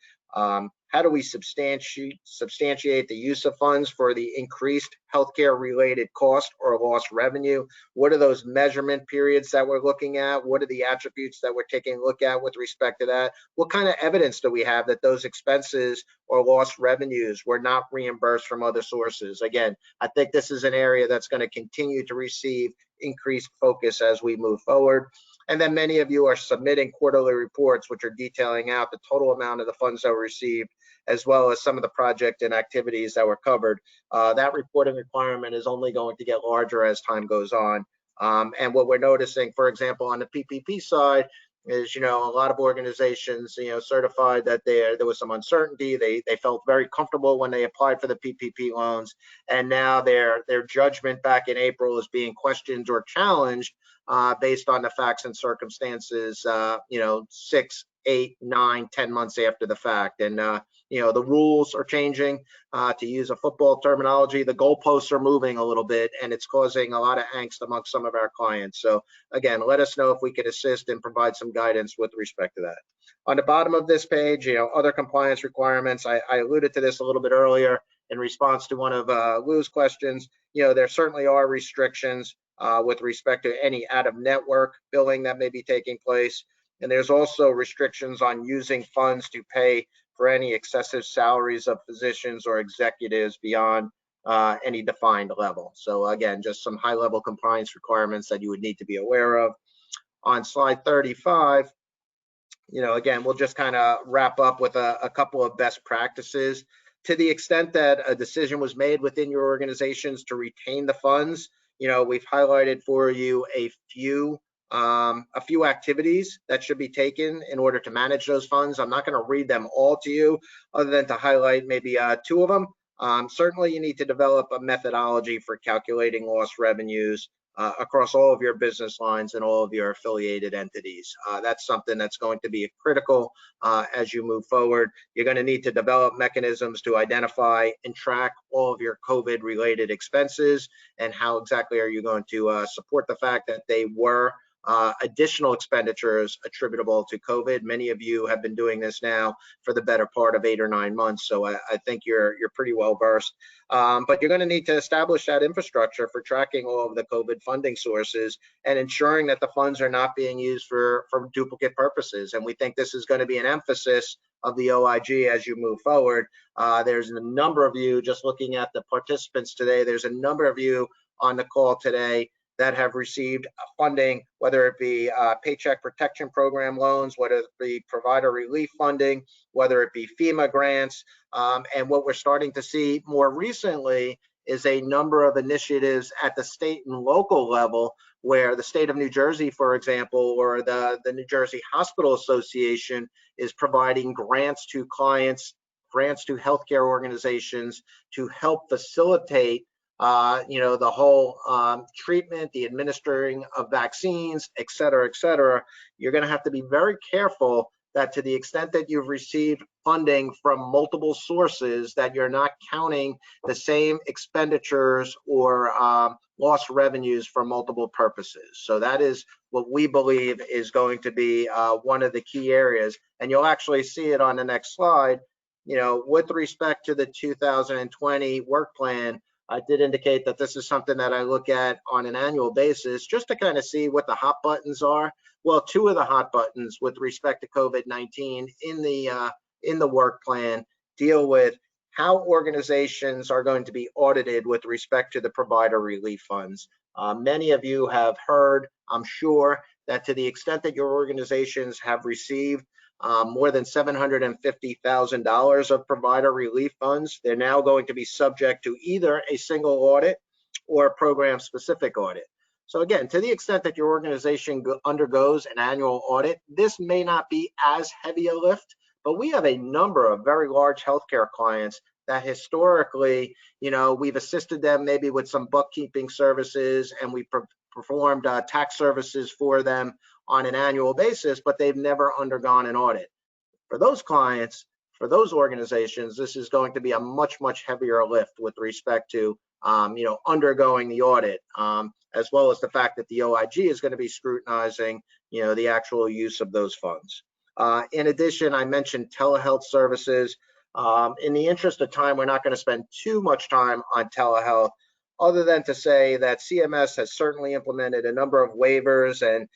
how do we substantiate the use of funds for the increased healthcare related cost or lost revenue? What are those measurement periods that we're looking at? What are the attributes that we're taking a look at with respect to that? What kind of evidence do we have that those expenses or lost revenues were not reimbursed from other sources? Again, I think this is an area that's going to continue to receive increased focus as we move forward. And then many of you are submitting quarterly reports, which are detailing out the total amount of the funds that were received, as well as some of the project and activities that were covered. That reporting requirement is only going to get larger as time goes on. And what we're noticing, for example, on the PPP side, is, a lot of organizations, certified that there was some uncertainty. They felt very comfortable when they applied for the PPP loans, and now their judgment back in April is being questioned or challenged based on the facts and circumstances, 6, 8, 9, 10 months after the fact. And the rules are changing. To use a football terminology, the goalposts are moving a little bit, and it's causing a lot of angst amongst some of our clients. So again, let us know if we could assist and provide some guidance with respect to that. On the bottom of this page, other compliance requirements. I alluded to this a little bit earlier in response to one of Lou's questions. There certainly are restrictions with respect to any out-of-network billing that may be taking place. And there's also restrictions on using funds to pay for any excessive salaries of physicians or executives beyond any defined level. So again, just some high-level compliance requirements that you would need to be aware of. On slide 35, again, we'll just kind of wrap up with a couple of best practices. To the extent that a decision was made within your organizations to retain the funds, we've highlighted for you a few activities that should be taken in order to manage those funds. I'm not going to read them all to you, other than to highlight maybe 2 of them. Certainly, you need to develop a methodology for calculating lost revenues across all of your business lines and all of your affiliated entities. That's something that's going to be critical as you move forward. You're going to need to develop mechanisms to identify and track all of your COVID-related expenses, and how exactly are you going to support the fact that they were additional expenditures attributable to COVID. Many of you have been doing this now for the better part of 8 or 9 months, so I think you're pretty well versed. But you're going to need to establish that infrastructure for tracking all of the COVID funding sources and ensuring that the funds are not being used for duplicate purposes. And we think this is going to be an emphasis of the OIG as you move forward. There's a number of you, just looking at the participants today, there's a number of you on the call today that have received funding, whether it be Paycheck Protection Program loans, whether it be provider relief funding, whether it be FEMA grants. And what we're starting to see more recently is a number of initiatives at the state and local level, where the state of New Jersey, for example, or the New Jersey Hospital Association is providing grants to clients, grants to healthcare organizations to help facilitate the whole treatment, the administering of vaccines, et cetera, et cetera. You're going to have to be very careful that to the extent that you've received funding from multiple sources, that you're not counting the same expenditures or lost revenues for multiple purposes. So that is what we believe is going to be one of the key areas. And you'll actually see it on the next slide. With respect to the 2020 work plan, I did indicate that this is something that I look at on an annual basis just to kind of see what the hot buttons are. Well, 2 of the hot buttons with respect to COVID-19 in the work plan deal with how organizations are going to be audited with respect to the provider relief funds. Many of you have heard, I'm sure, that to the extent that your organizations have received more than $750,000 of provider relief funds, they're now going to be subject to either a single audit or a program-specific audit. So again, to the extent that your organization undergoes an annual audit, this may not be as heavy a lift, but we have a number of very large healthcare clients that historically, we've assisted them maybe with some bookkeeping services, and we performed tax services for them on an annual basis, but they've never undergone an audit. For those clients, for those organizations, this is going to be a much, much heavier lift with respect to, undergoing the audit, as well as the fact that the OIG is going to be scrutinizing, the actual use of those funds. In addition, I mentioned telehealth services. In the interest of time, we're not going to spend too much time on telehealth, other than to say that CMS has certainly implemented a number of waivers and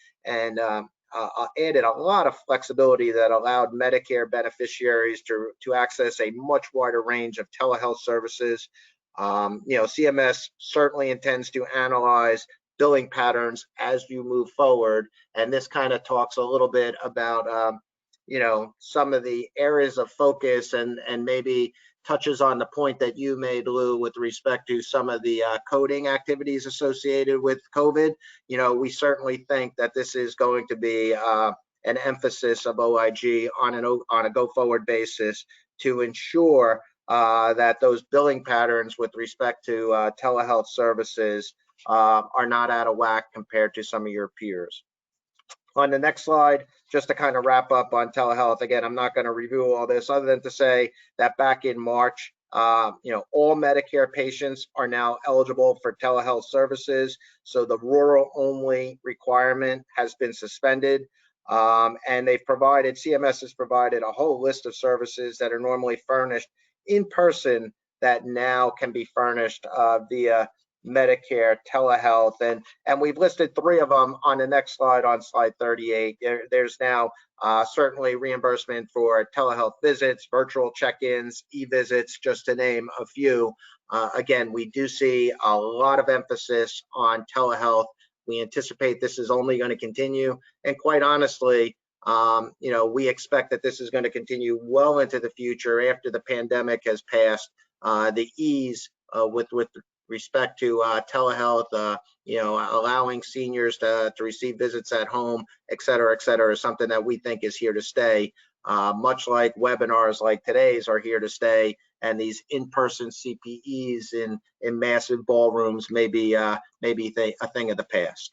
added a lot of flexibility that allowed Medicare beneficiaries to access a much wider range of telehealth services. CMS certainly intends to analyze billing patterns as you move forward, and this kind of talks a little bit about some of the areas of focus and maybe touches on the point that you made, Lou, with respect to some of the coding activities associated with COVID. We certainly think that this is going to be an emphasis of OIG on a go-forward basis to ensure that those billing patterns with respect to telehealth services are not out of whack compared to some of your peers. On the next slide, just to kind of wrap up on telehealth, again, I'm not going to review all this other than to say that back in March, all Medicare patients are now eligible for telehealth services. So the rural only requirement has been suspended. And CMS has provided a whole list of services that are normally furnished in person that now can be furnished via Medicare telehealth, and we've listed 3 of them on the next slide, on slide 38. There's now certainly reimbursement for telehealth visits, virtual check-ins, e-visits, just to name a few. Again, we do see a lot of emphasis on telehealth. We anticipate this is only going to continue, and quite honestly, we expect that this is going to continue well into the future after the pandemic has passed. The ease with respect to telehealth, allowing seniors to receive visits at home, et cetera, is something that we think is here to stay, much like webinars like today's are here to stay, and these in-person CPEs in massive ballrooms may be a thing of the past.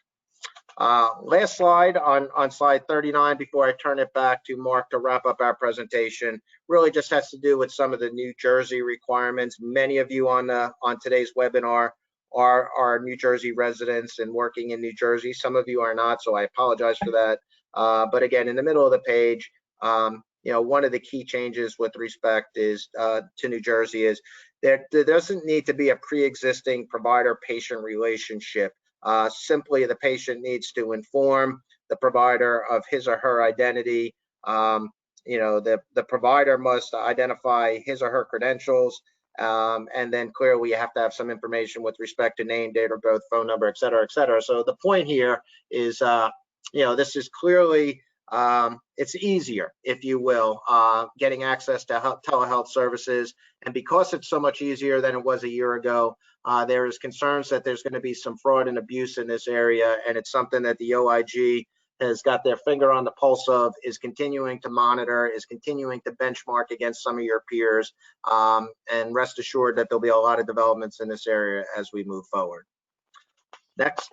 Last slide, on slide 39, before I turn it back to Mark to wrap up our presentation, really just has to do with some of the New Jersey requirements. Many of you on today's webinar are New Jersey residents and working in New Jersey. Some of you are not, so I apologize for that. But again, in the middle of the page, one of the key changes with respect to New Jersey is there doesn't need to be a pre-existing provider-patient relationship. Simply, the patient needs to inform the provider of his or her identity. The provider must identify his or her credentials, and then clearly you have to have some information with respect to name, date of birth, phone number, et cetera, et cetera. So the point here is, this is clearly, it's easier, if you will, getting access to telehealth services. And because it's so much easier than it was a year ago, there is concerns that there's going to be some fraud and abuse in this area, and it's something that the OIG has got their finger on the pulse of, is continuing to monitor, is continuing to benchmark against some of your peers, and rest assured that there'll be a lot of developments in this area as we move forward. Next.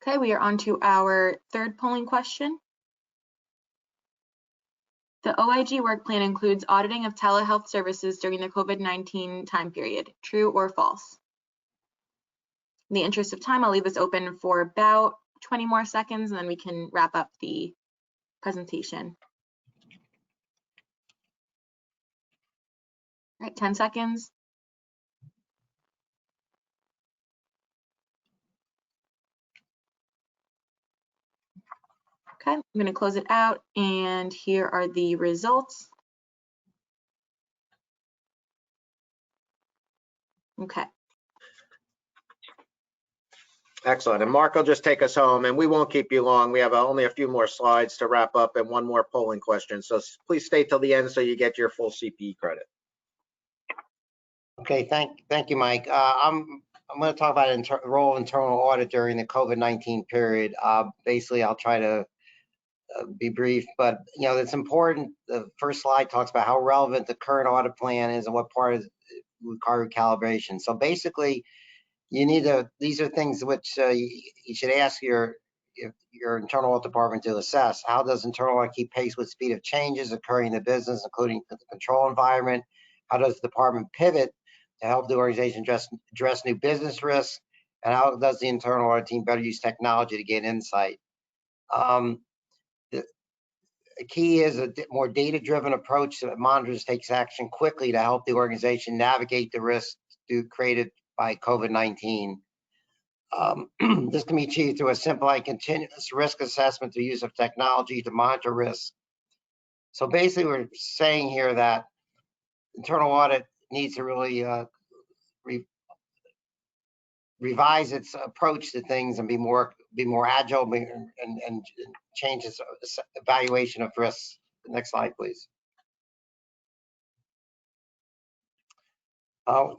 Okay, we are on to our 3rd polling question. The OIG work plan includes auditing of telehealth services during the COVID-19 time period. True or false? In the interest of time, I'll leave this open for about 20 more seconds, and then we can wrap up the presentation. All right, 10 seconds. Okay, I'm going to close it out, and here are the results. Okay. Excellent. And Mark will just take us home, and we won't keep you long. We have only a few more slides to wrap up and one more polling question. So please stay till the end so you get your full CPE credit. Okay, thank you, Mike. I'm going to talk about the role of internal audit during the COVID-19 period. Basically, I'll try to be brief, but it's important. The first slide talks about how relevant the current audit plan is and what part is required calibration. So basically, these are things which you should ask your internal audit department to assess. How does internal audit keep pace with speed of changes occurring in the business, including the control environment? How does the department pivot to help the organization address new business risks? And how does the internal audit team better use technology to gain insight? A key is a more data-driven approach that monitors, takes action quickly to help the organization navigate the risks created by COVID-19. This can be achieved through a simple and continuous risk assessment through use of technology to monitor risks. So basically, we're saying here that internal audit needs to really revise its approach to things and be more agile and change its evaluation of risks. Next slide, please.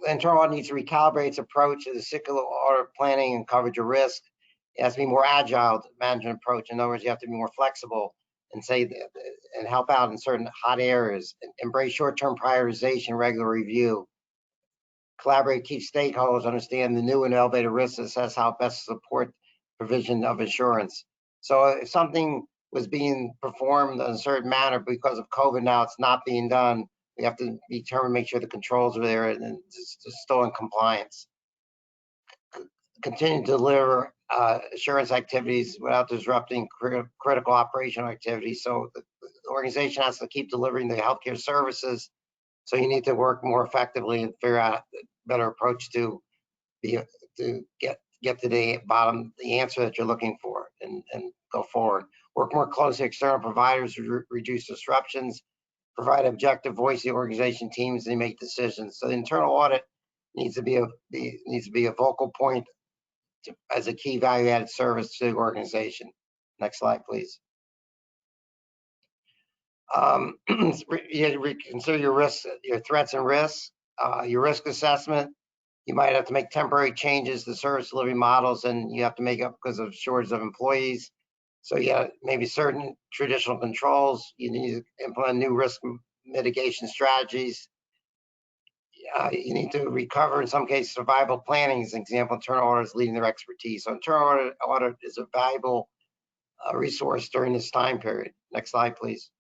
Internal audit needs to recalibrate its approach to the cyclical audit planning and coverage of risk. It has to be more agile management approach. In other words, you have to be more flexible and and help out in certain hot areas. Embrace short-term prioritization, regular review. Collaborate, key stakeholders understand the new and elevated risks, assess how best to support provision of insurance. So if something was being performed in a certain manner because of COVID, now it's not being done, we have to determine, make sure the controls are there and it's still in compliance. Continue to deliver assurance activities without disrupting critical operational activities. So the organization has to keep delivering the healthcare services. So you need to work more effectively and figure out a better approach to get to the bottom, the answer that you're looking for, and go forward. Work more closely with external providers to reduce disruptions. Provide objective voice to the organization teams and make decisions. So the internal audit needs to be a vocal point as a key value-added service to the organization. Next slide, please. You consider your risks, your threats and risks, your risk assessment. You might have to make temporary changes to service delivery models, and you have to make up because of shortage of employees. So yeah, maybe certain traditional controls. You need to implement new risk mitigation strategies. You need to recover, in some cases, survival planning is an example. Internal audit is leading their expertise. So internal audit is a valuable resource during this time period. Next slide, please.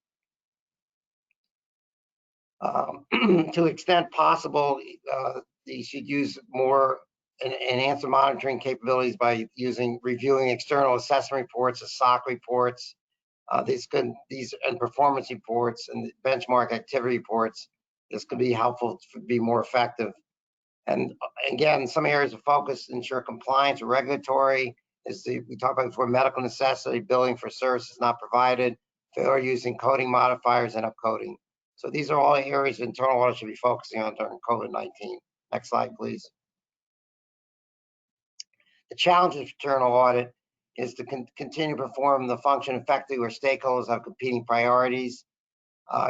To the extent possible, you should use more enhanced monitoring capabilities by reviewing external assessment reports, the SOC reports, and performance reports and benchmark activity reports. This could be helpful to be more effective. And again, some areas of focus ensure compliance with regulatory. We talked about before, medical necessity, billing for services not provided, failure using coding modifiers and upcoding. So these are all areas internal audit should be focusing on during COVID-19. Next slide, please. The challenge of internal audit is to continue to perform the function effectively where stakeholders have competing priorities.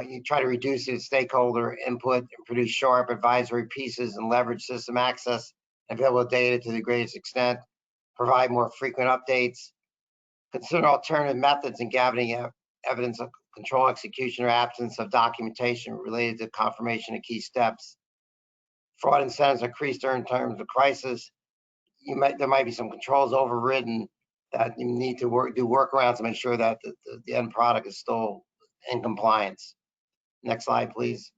You try to reduce the stakeholder input and produce sharp advisory pieces and leverage system access and available data to the greatest extent. Provide more frequent updates. Consider alternative methods in gathering evidence of control execution or absence of documentation related to confirmation of key steps. Fraud incentives increased during times of crisis. There might be some controls overridden that you need to do workarounds to make sure that the end product is still in compliance. Next slide, please.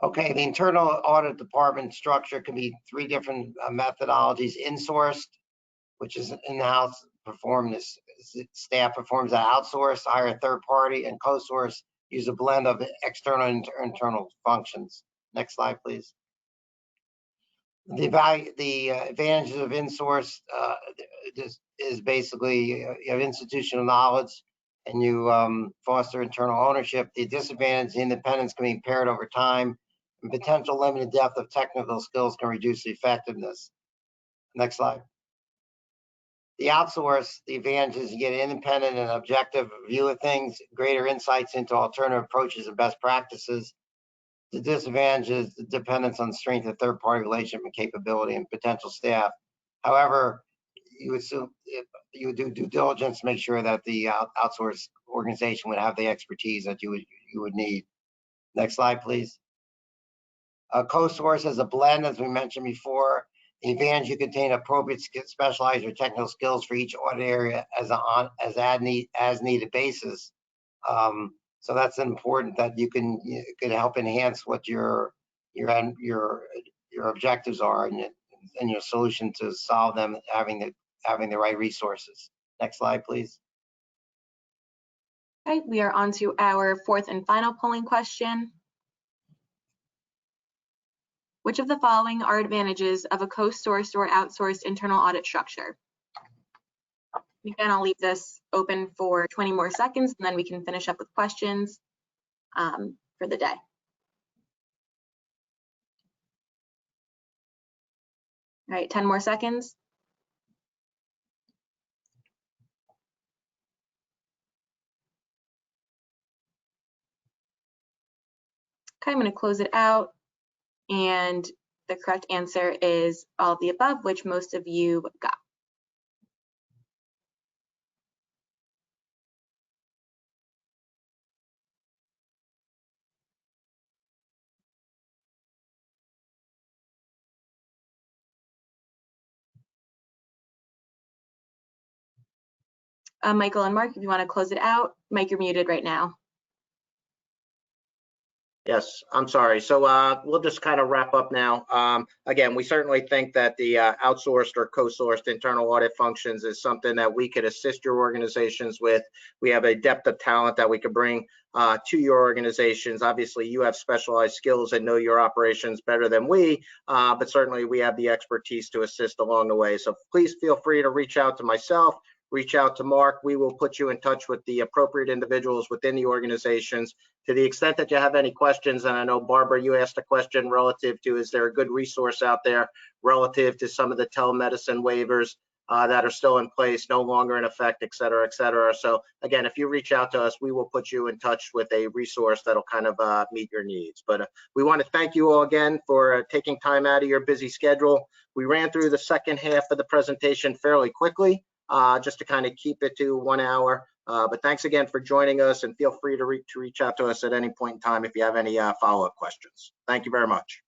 Okay, the internal audit department structure can be 3 different methodologies: insourced, which is in-house, staff performs that outsource, hire a third party, and co-source, use a blend of external and internal functions. Next slide, please. The advantages of insourced is basically you have institutional knowledge and you foster internal ownership. The disadvantage, the independence can be impaired over time, and potential limited depth of technical skills can reduce the effectiveness. Next slide. The outsource, the advantage is you get an independent and objective view of things, greater insights into alternative approaches and best practices. The disadvantage is the dependence on the strength of third-party relationship and capability and potential staff. However, you would do due diligence to make sure that the outsourced organization would have the expertise that you would need. Next slide, please. Co-source is a blend, as we mentioned before. The advantage, you contain appropriate specialized or technical skills for each audit area as needed basis. So that's important that you can help enhance what your objectives are and your solution to solve them, having the right resources. Next slide, please. Okay, we are on to our fourth and final polling question. Which of the following are advantages of a co-sourced or outsourced internal audit structure? Again, I'll leave this open for 20 more seconds, and then we can finish up with questions for the day. All right, 10 more seconds. Okay, I'm going to close it out. And the correct answer is all of the above, which most of you got. Michael and Mark, if you want to close it out. Mike, you're muted right now. Yes, I'm sorry. So we'll just kind of wrap up now. Again, we certainly think that the outsourced or co-sourced internal audit functions is something that we could assist your organizations with. We have a depth of talent that we could bring to your organizations. Obviously, you have specialized skills and know your operations better than we, but certainly we have the expertise to assist along the way. So please feel free to reach out to myself, reach out to Mark. We will put you in touch with the appropriate individuals within the organizations. To the extent that you have any questions, and I know Barbara, you asked a question relative to, is there a good resource out there relative to some of the telemedicine waivers that are still in place, no longer in effect, et cetera, et cetera. So again, if you reach out to us, we will put you in touch with a resource that'll kind of meet your needs. But we want to thank you all again for taking time out of your busy schedule. We ran through the second half of the presentation fairly quickly, just to kind of keep it to 1 hour. But thanks again for joining us, and feel free to reach out to us at any point in time if you have any follow-up questions. Thank you very much.